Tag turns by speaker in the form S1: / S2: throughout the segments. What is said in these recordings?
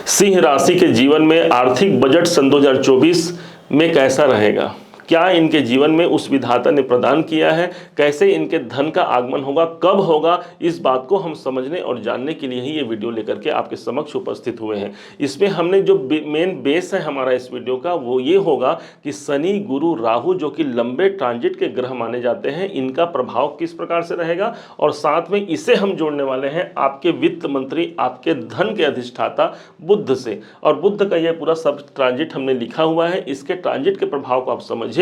S1: सिंह राशि के जीवन में आर्थिक बजट सन 2024 में कैसा रहेगा? क्या इनके जीवन में उस विधाता ने प्रदान किया है? कैसे इनके धन का आगमन होगा, कब होगा? इस बात को हम समझने और जानने के लिए ही ये वीडियो लेकर के आपके समक्ष उपस्थित हुए हैं। इसमें हमने जो मेन बेस है हमारा इस वीडियो का वो ये होगा कि शनि, गुरु, राहु जो कि लंबे ट्रांजिट के ग्रह माने जाते हैं, इनका प्रभाव किस प्रकार से रहेगा, और साथ में इसे हम जोड़ने वाले हैं आपके वित्त मंत्री, आपके धन के अधिष्ठाता बुध से। और बुध का यह पूरा सब ट्रांजिट हमने लिखा हुआ है। इसके ट्रांजिट के प्रभाव को आप समझिएगा,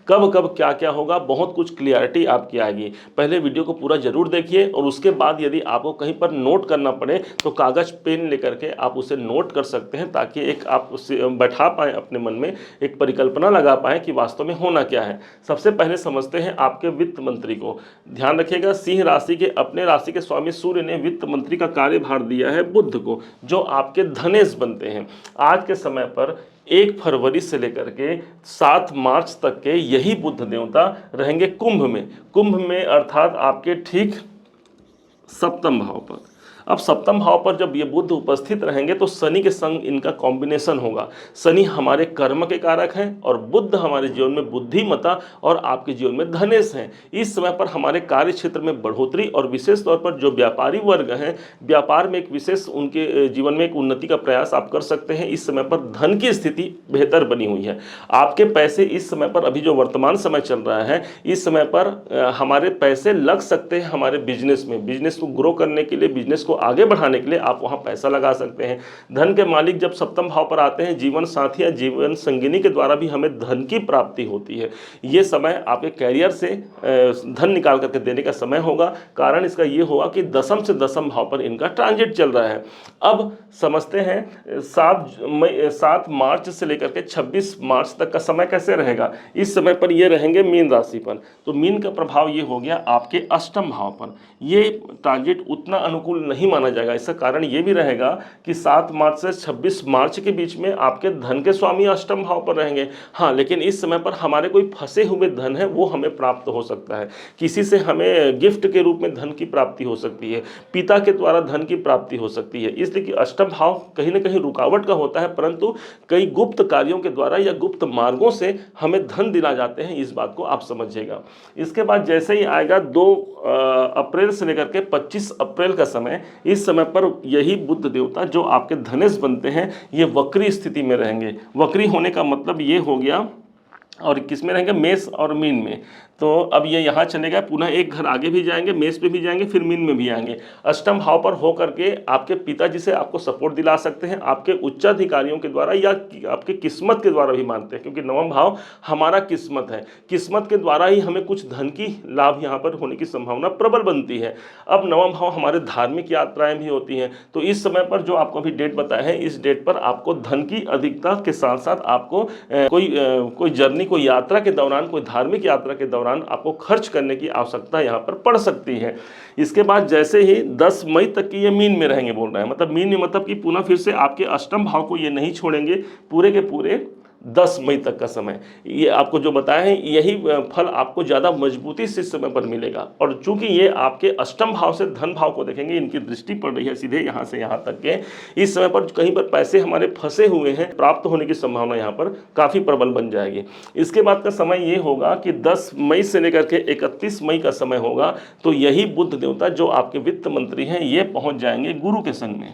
S1: कब कब क्या क्या होगा, बहुत कुछ क्लियरिटी आपकी आएगी। पहले वीडियो को पूरा जरूर देखिए और उसके बाद यदि आपको कहीं पर नोट करना पड़े तो कागज पेन लेकर के आप उसे नोट कर सकते हैं, ताकि एक आप उसे बैठा पाएं अपने मन में, एक परिकल्पना लगा पाएं कि वास्तव में होना क्या है। सबसे पहले समझते हैं आपके वित्त मंत्री को। ध्यान रखिएगा, सिंह राशि के अपने राशि के स्वामी सूर्य ने वित्त मंत्री का कार्यभार दिया है बुध को, जो आपके धनेश बनते हैं। आज के समय पर 1 फरवरी से लेकर के 7 मार्च तक के यही बुध देवता रहेंगे कुंभ में। कुंभ में अर्थात आपके ठीक सप्तम भाव पर। अब सप्तम भाव पर जब ये बुध उपस्थित रहेंगे तो शनि के संग इनका कॉम्बिनेशन होगा। शनि हमारे कर्म के कारक हैं और बुध हमारे जीवन में बुद्धिमता और आपके जीवन में धनेश हैं। इस समय पर हमारे कार्य क्षेत्र में बढ़ोतरी और विशेष तौर पर जो व्यापारी वर्ग हैं, व्यापार में एक विशेष उनके जीवन में एक उन्नति का प्रयास आप कर सकते हैं। इस समय पर धन की स्थिति बेहतर बनी हुई है। आपके पैसे इस समय पर, अभी जो वर्तमान समय चल रहा है, इस समय पर हमारे पैसे लग सकते हैं हमारे बिजनेस में। बिजनेस को ग्रो करने के लिए, बिजनेस को आगे बढ़ाने के लिए आप वहां पैसा लगा सकते हैं। धन के मालिक जब सप्तम भाव पर आते हैं, जीवन साथी या जीवन संगिनी के द्वारा भी हमें धन की प्राप्ति होती है। ये समय आपके कैरियर से धन निकाल करके देने का समय होगा। कारण इसका ये होगा कि दशम से दशम भाव पर इनका ट्रांजिट चल रहा है। अब समझते हैं 7 मार्च से लेकर के 26 मार्च तक का समय कैसे रहेगा। इस समय पर ये रहेंगे मीन राशि पर। तो मीन का प्रभाव ये हो गया आपके अष्टम भाव पर। ये ट्रांजिट उतना अनुकूल नहीं माना जाएगा। इसका कारण ये भी रहेगा कि 7 मार्च से 26 मार्च के बीच में आपके धन के स्वामी अष्टम भाव पर रहेंगे। हाँ, लेकिन इस समय पर हमारे कोई फंसे हुए धन है वो हमें प्राप्त हो सकता है। किसी से हमें गिफ्ट के रूप में धन की प्राप्ति हो सकती है, पिता के द्वारा धन की प्राप्ति हो सकती है। इसलिए कि अष्टम भाव कहीं ना कहीं रुकावट का होता है, परंतु कई गुप्त कार्यों के द्वारा या गुप्त मार्गों से हमें धन दिला जाते हैं। इस बात को आप समझिएगा। इसके बाद जैसे ही आएगा 2 अप्रैल से लेकर के 25 अप्रैल का समय, इस समय पर यही बुध देवता जो आपके धनेश बनते हैं, ये वक्री स्थिति में रहेंगे। वक्री होने का मतलब ये हो गया, और किस में रहेंगे, मेष और मीन में। तो अब ये यहाँ चलेगा, पुनः एक घर आगे भी जाएंगे, मेष पे भी जाएंगे, फिर मीन में भी आएंगे। अष्टम भाव पर हो करके आपके पिताजी से आपको सपोर्ट दिला सकते हैं, आपके उच्चाधिकारियों के द्वारा या आपके किस्मत के द्वारा भी मानते हैं, क्योंकि नवम भाव हमारा किस्मत है। किस्मत के द्वारा ही हमें कुछ धन की लाभ यहाँ पर होने की संभावना प्रबल बनती है। अब नवम भाव हमारे धार्मिक यात्राएं भी होती हैं। तो इस समय पर जो आपको अभी डेट बताया है, इस डेट पर आपको धन की अधिकता के साथ साथ आपको कोई जर्नी, कोई यात्रा के दौरान, कोई धार्मिक यात्रा के दौरान आपको खर्च करने की आवश्यकता यहां पर पड़ सकती है। इसके बाद जैसे ही 10 मई तक की ये मीन में रहेंगे, बोल रहे हैं मतलब मीन में, मतलब कि पुनः फिर से आपके अष्टम भाव को ये नहीं छोड़ेंगे पूरे के पूरे 10 मई तक का समय। ये आपको जो बताया है, यही फल आपको ज़्यादा मजबूती से इस समय पर मिलेगा। और चूंकि ये आपके अष्टम भाव से धन भाव को देखेंगे, इनकी दृष्टि पड़ रही है सीधे यहाँ से यहाँ तक के, इस समय पर कहीं पर पैसे हमारे फंसे हुए हैं, प्राप्त होने की संभावना यहाँ पर काफ़ी प्रबल बन जाएगी। इसके बाद का समय ये होगा कि 10 मई से लेकर के 31 मई का समय होगा। तो यही बुध देवता जो आपके वित्त मंत्री हैं, ये पहुँच जाएंगे गुरु के संग में।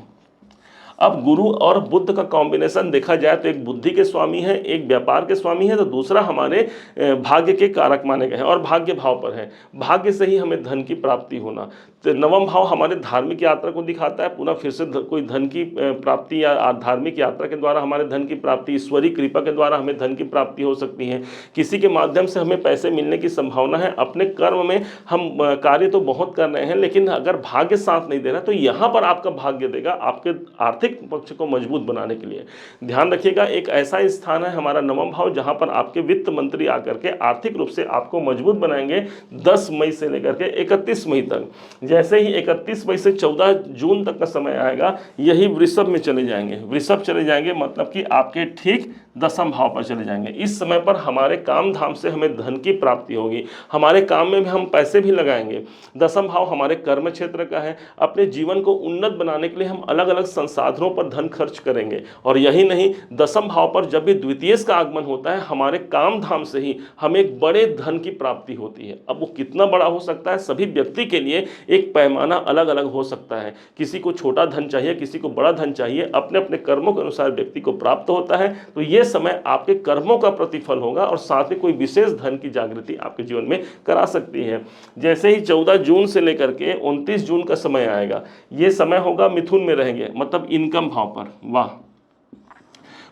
S1: अब गुरु और बुध का कॉम्बिनेशन देखा जाए तो एक बुद्धि के स्वामी है, एक व्यापार के स्वामी है, तो दूसरा हमारे भाग्य के कारक माने गए हैं और भाग्य भाव पर है। भाग्य से ही हमें धन की प्राप्ति होना। तो नवम भाव हमारे धार्मिक यात्रा को दिखाता है, पुनः फिर से कोई धन की प्राप्ति या धार्मिक यात्रा के द्वारा हमारे धन की प्राप्ति, ईश्वरीय कृपा के द्वारा हमें धन की प्राप्ति हो सकती है। किसी के माध्यम से हमें पैसे मिलने की संभावना है। अपने कर्म में हम कार्य तो बहुत कर रहे हैं, लेकिन अगर भाग्य साथ नहीं दे रहा तो यहाँ पर आपका भाग्य देगा आपके आर्थिक पक्ष को मजबूत बनाने के लिए। ध्यान रखिएगा, एक ऐसा स्थान है हमारा नवम भाव जहां पर आपके वित्त मंत्री आकर के आर्थिक रूप से आपको मजबूत बनाएंगे 10 मई से लेकर के 31 मई तक। जैसे ही 31 मई से 14 जून तक का समय आएगा, यही वृषभ में चले जाएंगे। वृषभ चले जाएंगे मतलब कि आपके ठीक दसम भाव पर चले जाएंगे। इस समय पर हमारे काम धाम से हमें धन की प्राप्ति होगी, हमारे काम में भी हम पैसे भी लगाएंगे। दसम भाव हमारे कर्म क्षेत्र का है। अपने जीवन को उन्नत बनाने के लिए हम अलग अलग संसाधन साधनों पर धन खर्च करेंगे। और यही नहीं, दसम भाव पर जब भी द्वितीयेश का आगमन होता है, हमारे काम धाम से ही हमें एक बड़े धन की प्राप्ति होती है। अब वो कितना बड़ा हो सकता है, सभी व्यक्ति के लिए एक पैमाना अलग अलग हो सकता है। किसी को छोटा धन चाहिए, किसी को बड़ा धन चाहिए, अपने अपने कर्मों के अनुसार व्यक्ति को प्राप्त होता है। तो ये समय आपके कर्मों का प्रतिफल होगा और साथ ही कोई विशेष धन की जागृति आपके जीवन में करा सकती है। जैसे ही 14 जून से लेकर के 29 जून का समय आएगा, ये समय होगा मिथुन में रहेंगे, मतलब इनकम भाव पर। वाह,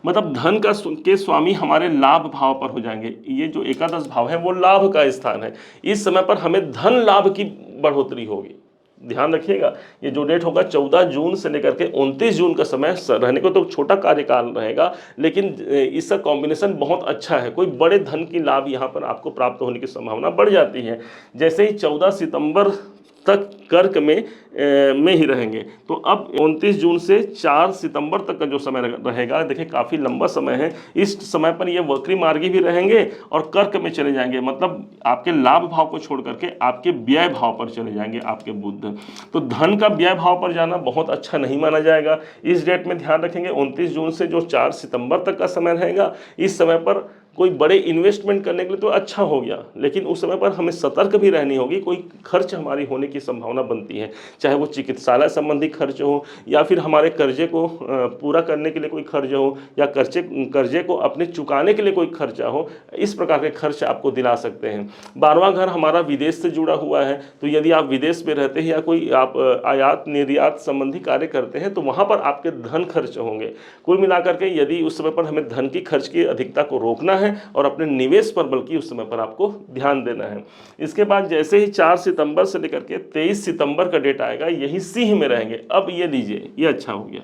S1: मतलब धन का के स्वामी हमारे लाभ भाव पर हो जाएंगे। ये जो एकादश भाव है वो लाभ का स्थान है। इस समय पर हमें धन लाभ की बढ़ोतरी होगी। ध्यान रखिएगा, ये जो डेट होगा 14 जून से लेकर के 29 जून का समय रहने को तो छोटा कार्यकाल रहेगा, लेकिन इसका कॉम्बिनेशन बहुत अच्छा है। कोई बड़े धन की लाभ यहाँ पर आपको प्राप्त होने की संभावना बढ़ जाती है। जैसे ही 14 सितंबर तक कर्क में ही रहेंगे, तो अब 29 जून से 4 सितंबर तक का जो समय रहेगा, देखिए काफ़ी लंबा समय है। इस समय पर ये वक्री मार्गी भी रहेंगे और कर्क में चले जाएंगे, मतलब आपके लाभ भाव को छोड़ करके आपके व्यय भाव पर चले जाएंगे आपके बुध। तो धन का व्यय भाव पर जाना बहुत अच्छा नहीं माना जाएगा। इस डेट में ध्यान रखेंगे, 29 जून से जो 4 सितंबर तक का समय रहेगा, इस समय पर कोई बड़े इन्वेस्टमेंट करने के लिए तो अच्छा हो गया, लेकिन उस समय पर हमें सतर्क भी रहनी होगी। कोई खर्च हमारी होने की संभावना बनती है, चाहे वो चिकित्सालय संबंधी खर्च हो या फिर हमारे कर्जे को पूरा करने के लिए कोई खर्च हो या कर्जे को अपने चुकाने के लिए कोई खर्चा हो। इस प्रकार के खर्च आपको दिला सकते हैं। 12वां घर हमारा विदेश से जुड़ा हुआ है, तो यदि आप विदेश में रहते हैं या कोई आप आयात निर्यात संबंधी कार्य करते हैं तो वहाँ पर आपके धन खर्च होंगे। कुल मिलाकर के यदि उस समय पर हमें धन की खर्च की अधिकता को रोकना है और अपने निवेश पर बल्कि उस समय पर आपको ध्यान देना है। इसके बाद जैसे ही 4 सितंबर से लेकर के 23 सितंबर का डेट आएगा, यही सिंह में रहेंगे। अब ये लीजिए, ये अच्छा हो गया,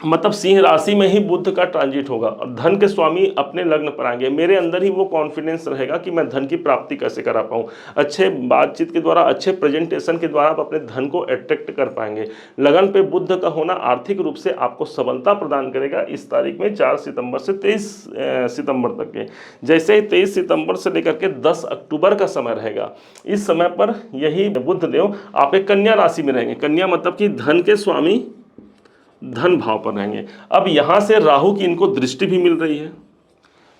S1: मतलब सिंह राशि में ही बुध का ट्रांजिट होगा और धन के स्वामी अपने लग्न पर आएंगे। मेरे अंदर ही वो कॉन्फिडेंस रहेगा कि मैं धन की प्राप्ति कैसे करा पाऊँ। अच्छे बातचीत के द्वारा, अच्छे प्रेजेंटेशन के द्वारा आप अपने धन को अट्रैक्ट कर पाएंगे। लगन पे बुध का होना आर्थिक रूप से आपको सबलता प्रदान करेगा इस तारीख में, 4 सितंबर से 23 सितंबर तक के। जैसे ही 23 सितंबर से लेकर के 10 अक्टूबर का समय रहेगा, इस समय पर यही बुध देव आप एक कन्या राशि में रहेंगे। कन्या मतलब कि धन के स्वामी धन भाव पर रहेंगे। अब यहाँ से राहु की इनको दृष्टि भी मिल रही है,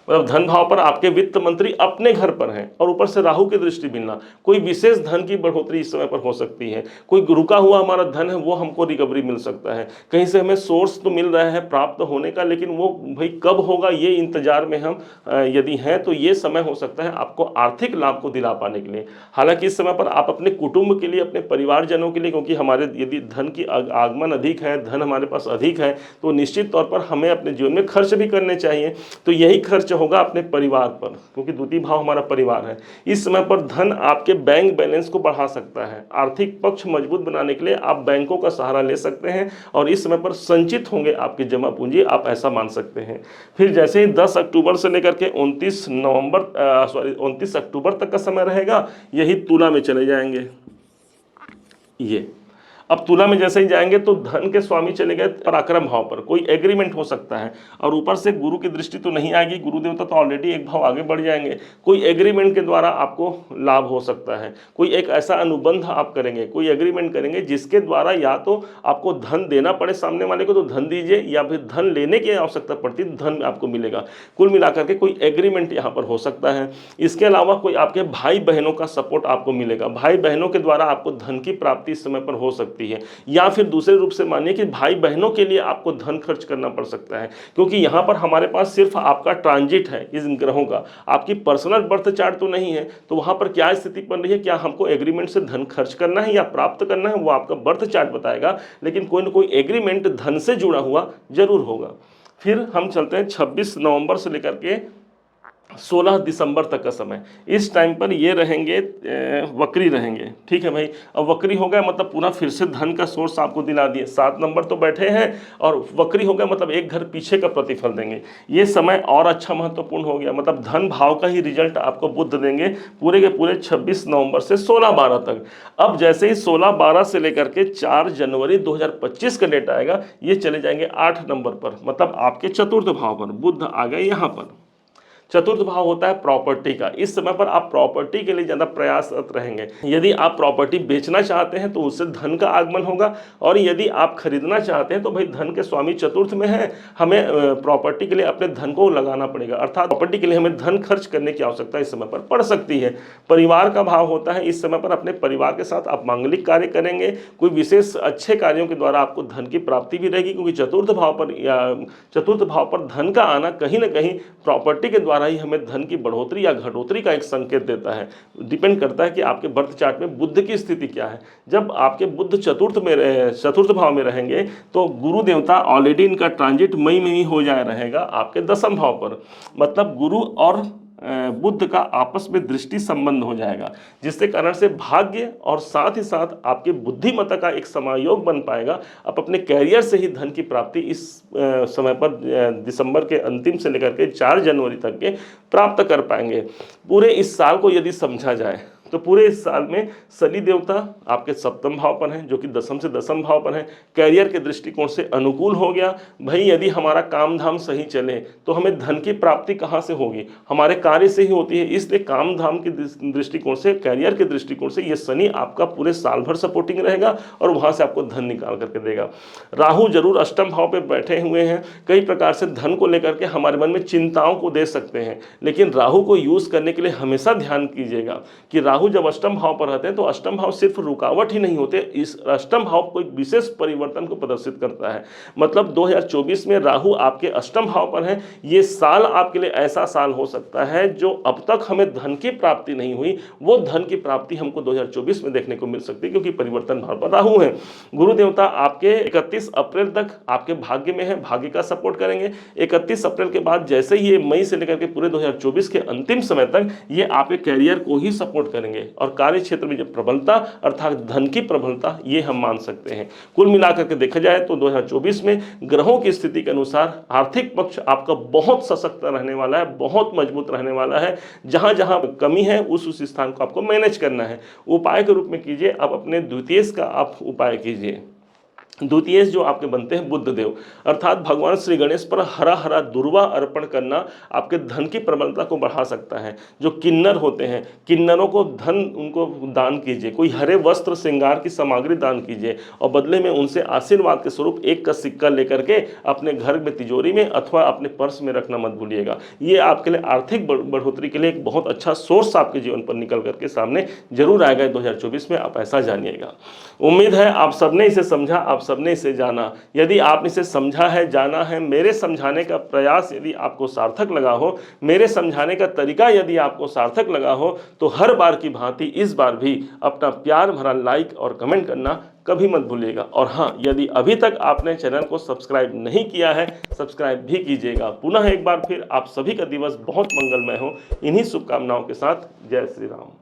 S1: मतलब धन भाव पर आपके वित्त मंत्री अपने घर पर हैं और ऊपर से राहु की दृष्टि मिलना, कोई विशेष धन की बढ़ोतरी इस समय पर हो सकती है। कोई रुका हुआ हमारा धन है वो हमको रिकवरी मिल सकता है। कहीं से हमें सोर्स तो मिल रहा है प्राप्त होने का, लेकिन वो भाई कब होगा ये इंतजार में हम यदि हैं तो ये समय हो सकता है आपको आर्थिक लाभ को दिला पाने के लिए। हालांकि इस समय पर आप अपने कुटुंब के लिए, अपने परिवारजनों के लिए, क्योंकि हमारे यदि धन की आगमन अधिक है, धन हमारे पास अधिक है, तो निश्चित तौर पर हमें अपने जीवन में खर्च भी करने चाहिए। तो यही खर्च होगा अपने परिवार पर, क्योंकि द्वितीय भाव हमारा परिवार है। इस समय पर धन आपके बैंक बैलेंस को बढ़ा सकता है। आर्थिक पक्ष मजबूत बनाने के लिए आप बैंकों का सहारा ले सकते हैं और इस समय पर संचित होंगे आपकी जमा पूंजी, आप ऐसा मान सकते हैं। फिर जैसे ही 10 अक्टूबर से लेकर के 29 अक्टूबर तक का समय रहेगा, यही तुला में चले जाएंगे। ये अब तुला में जैसे ही जाएंगे तो धन के स्वामी चले गए पराक्रम भाव पर, कोई एग्रीमेंट हो सकता है और ऊपर से गुरु की दृष्टि तो नहीं आएगी, गुरु देवता तो ऑलरेडी एक भाव आगे बढ़ जाएंगे। कोई एग्रीमेंट के द्वारा आपको लाभ हो सकता है, कोई एक ऐसा अनुबंध आप करेंगे, कोई एग्रीमेंट करेंगे जिसके द्वारा या तो आपको धन देना पड़े सामने वाले को तो धन दीजिए, या फिर धन लेने की आवश्यकता पड़ती तो धन आपको मिलेगा। कुल मिलाकर के कोई एग्रीमेंट यहाँ पर हो सकता है। इसके अलावा कोई आपके भाई बहनों का सपोर्ट आपको मिलेगा, भाई बहनों के द्वारा आपको धन की प्राप्ति इस समय पर हो सकती है। या फिर दूसरे रूप से मानिए कि भाई बहनों के लिए आपको धन खर्च करना पड़ सकता है, क्योंकि यहाँ पर हमारे पास सिर्फ आपका ट्रांजिट है इस ग्रहों का, आपकी पर्सनल बर्थ चार्ट तो नहीं है। तो वहाँ पर क्या स्थिति बन रही है, क्या हमको एग्रीमेंट से धन खर्च करना है या प्राप्त करना है, वो आपका बर्थ चार्ट बताएगा, लेकिन कोई ना कोई एग्रीमेंट धन से जुड़ा हुआ जरूर होगा। फिर हम चलते हैं 26 नवंबर से लेकर के 16 दिसंबर तक का समय। इस टाइम पर ये रहेंगे वक्री रहेंगे, ठीक है भाई। अब वक्री हो गया मतलब पूरा फिर से धन का सोर्स आपको दिला दिए। 7 नंबर तो बैठे हैं और वक्री हो गया मतलब एक घर पीछे का प्रतिफल देंगे। ये समय और अच्छा महत्वपूर्ण हो गया, मतलब धन भाव का ही रिजल्ट आपको बुध देंगे पूरे के पूरे 26 नवंबर से 16-12 तक। अब जैसे ही 16-12 से लेकर के 4 जनवरी 2025 का डेट आएगा, ये चले जाएंगे 8 नंबर पर, मतलब आपके चतुर्थ भाव पर बुध आ गए यहाँ पर। चतुर्थ भाव होता है प्रॉपर्टी का। इस समय पर आप प्रॉपर्टी के लिए ज़्यादा प्रयासरत रहेंगे। यदि आप प्रॉपर्टी बेचना चाहते हैं तो उससे धन का आगमन होगा, और यदि आप खरीदना चाहते हैं तो भाई धन के स्वामी चतुर्थ में है, हमें प्रॉपर्टी के लिए अपने धन को लगाना पड़ेगा, अर्थात प्रॉपर्टी के लिए हमें धन खर्च करने की आवश्यकता इस समय पर पड़ सकती है। परिवार का भाव होता है, इस समय पर अपने परिवार के साथ आप मांगलिक कार्य करेंगे, कोई विशेष अच्छे कार्यों के द्वारा आपको धन की प्राप्ति भी रहेगी, क्योंकि चतुर्थ भाव पर धन का आना कहीं ना कहीं प्रॉपर्टी के द्वारा ही हमें धन की बढ़ोतरी या घटोतरी का एक संकेत देता है। डिपेंड करता है कि आपके बर्थ चार्ट में बुध की स्थिति क्या है। जब आपके बुध चतुर्थ भाव में रहेंगे तो गुरु देवता ऑलरेडी इनका ट्रांजिट मई में ही हो जाए रहेगा आपके दसम भाव पर, मतलब गुरु और बुध का आपस में दृष्टि संबंध हो जाएगा, जिसके कारण से भाग्य और साथ ही साथ आपके बुद्धिमत्ता का एक समायोग बन पाएगा। आप अपने कैरियर से ही धन की प्राप्ति इस समय पर दिसंबर के अंतिम से लेकर के 4 जनवरी तक के प्राप्त कर पाएंगे। पूरे इस साल को यदि समझा जाए तो पूरे इस साल में शनि देवता आपके सप्तम भाव पर हैं, जो कि दसम से दसम भाव पर हैं। कैरियर के दृष्टिकोण से अनुकूल हो गया। भाई यदि हमारा काम धाम सही चले तो हमें धन की प्राप्ति कहाँ से होगी, हमारे कार्य से ही होती है। इसलिए काम धाम के दृष्टिकोण से, कैरियर के दृष्टिकोण से ये शनि आपका पूरे साल भर सपोर्टिंग रहेगा और वहाँ से आपको धन निकाल करके देगा। राहु जरूर अष्टम भाव पर बैठे हुए हैं, कई प्रकार से धन को लेकर के हमारे मन में चिंताओं को दे सकते हैं, लेकिन राहु को यूज करने के लिए हमेशा ध्यान कीजिएगा कि राहु जब अष्टम भाव पर रहते हैं तो अष्टम भाव सिर्फ रुकावट ही नहीं होते, इस अष्टम भाव कोई विशेष परिवर्तन को प्रदर्शित करता है। मतलब 2024 में राहु आपके अष्टम भाव पर है। ये साल आपके लिए ऐसा साल हो सकता है जो अब तक हमें धन की प्राप्ति नहीं हुई, वो धन की प्राप्ति हमको 2024 में देखने को मिल सकती है, क्योंकि परिवर्तन भाव पर राहु है। गुरु देवता आपके 31 अप्रैल तक आपके भाग्य में है, भाग्य का सपोर्ट करेंगे। 31 अप्रैल के बाद जैसे ही ये मई से लेकर के पूरे 2024 के अंतिम समय तक ये आपके कैरियर को ही सपोर्ट करेंगे और कार्य क्षेत्र में जो प्रबलता अर्थात धन की प्रबलता ये हम मान सकते हैं। कुल मिलाकर के देखा जाए तो 2024 में ग्रहों की स्थिति के अनुसार आर्थिक पक्ष आपका बहुत सशक्त रहने वाला है, बहुत मजबूत रहने वाला है। जहां जहां कमी है उस स्थान को आपको मैनेज करना है। उपाय के रूप में कीजिए, आप अपने द्वितीय का आप उपाय कीजिए। द्वितीय जो आपके बनते हैं बुध देव, अर्थात भगवान श्री गणेश पर हरा हरा दुर्वा अर्पण करना आपके धन की प्रबलता को बढ़ा सकता है। जो किन्नर होते हैं, किन्नरों को धन उनको दान कीजिए, कोई हरे वस्त्र श्रृंगार की सामग्री दान कीजिए और बदले में उनसे आशीर्वाद के स्वरूप 1 का सिक्का लेकर के अपने घर में तिजोरी में अथवा अपने पर्स में रखना मत भूलिएगा। ये आपके लिए आर्थिक बढ़ोतरी के लिए एक बहुत अच्छा सोर्स आपके जीवन पर निकल करके सामने जरूर आएगा 2024 में, आप ऐसा जानिएगा। उम्मीद है आप सबने इसे समझा, आप सबने इसे जाना। यदि आपने इसे समझा है, जाना है, मेरे समझाने का प्रयास यदि आपको सार्थक लगा हो, मेरे समझाने का तरीका यदि आपको सार्थक लगा हो, तो हर बार की भांति इस बार भी अपना प्यार भरा लाइक और कमेंट करना कभी मत भूलिएगा। और हाँ, यदि अभी तक आपने चैनल को सब्सक्राइब नहीं किया है, सब्सक्राइब भी कीजिएगा। पुनः एक बार फिर आप सभी का दिवस बहुत मंगलमय हो। इन्हीं शुभकामनाओं के साथ जय श्री राम।